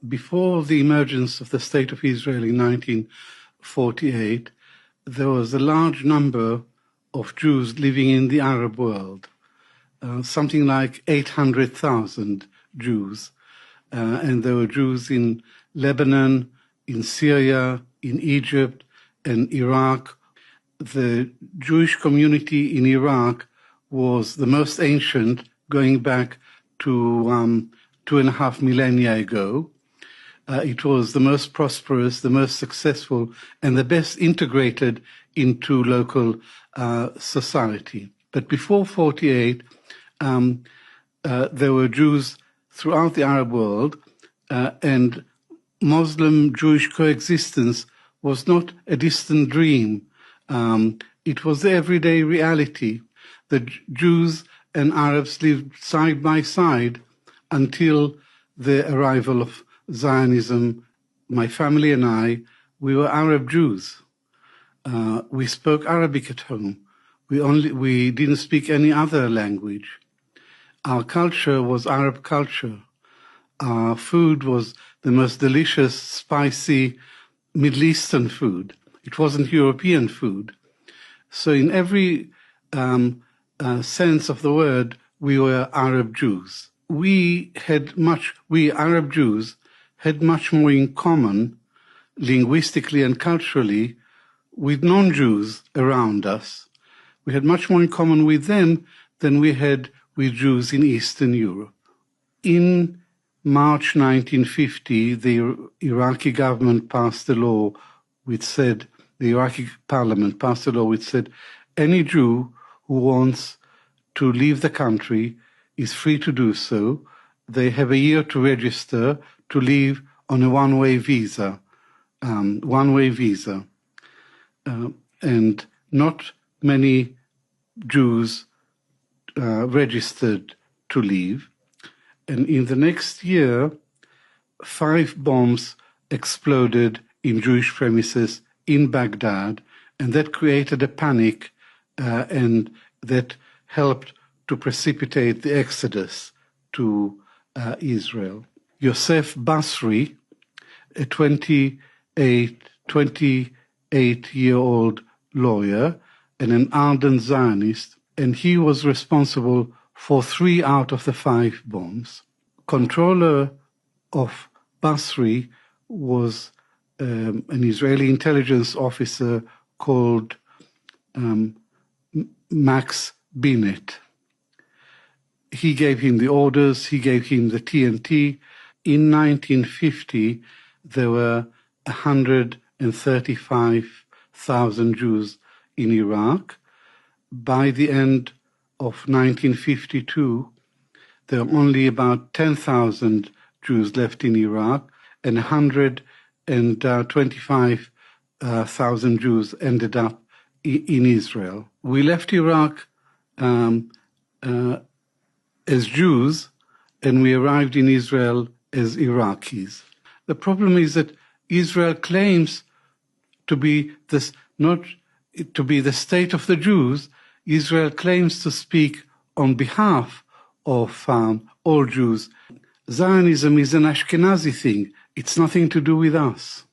before the emergence of the State of Israel in 1948, there was a large number of Jews living in the Arab world, something like 800,000 Jews. And there were Jews in Lebanon, in Syria, in Egypt, and Iraq. The Jewish community in Iraq was the most ancient, going back to 2.5 millennia ago. It was the most prosperous, the most successful, and the best integrated into local society. But before 48, there were Jews throughout the Arab world, and Muslim-Jewish coexistence was not a distant dream. It was the everyday reality. The Jews and Arabs lived side by side until the arrival of Zionism. My family and I, we were Arab Jews. We spoke Arabic at home. We didn't speak any other language. Our culture was Arab culture. Our food was the most delicious, spicy Middle Eastern food. It wasn't European food. So in every sense of the word, we were Arab Jews. We Arab Jews had much more in common, linguistically and culturally, with non-Jews around us. We had much more in common with them than we had with Jews in Eastern Europe. In March 1950, the Iraqi government passed a law which said, the Iraqi parliament passed a law which said, any Jew who wants to leave the country is free to do so. They have a year to register to leave on a one-way visa. And not many Jews registered to leave. And in the next year, 5 bombs exploded in Jewish premises in Baghdad, and that created a panic and that helped to precipitate the exodus to Israel. Yosef Basri, a 28-year-old lawyer and an ardent Zionist, and he was responsible for 3 out of the 5 bombs. Controller of Basri was an Israeli intelligence officer called Max Binet. He gave him the orders, he gave him the TNT. In 1950, there were 135,000 Jews in Iraq. By the end of 1952, there were only about 10,000 Jews left in Iraq, and 125,000 Jews ended up in Israel. We left Iraq as Jews, and we arrived in Israel as Iraqis. The problem is that Israel claims to be not to be the state of the Jews. Israel claims to speak on behalf of all Jews. Zionism is an Ashkenazi thing. It's nothing to do with us.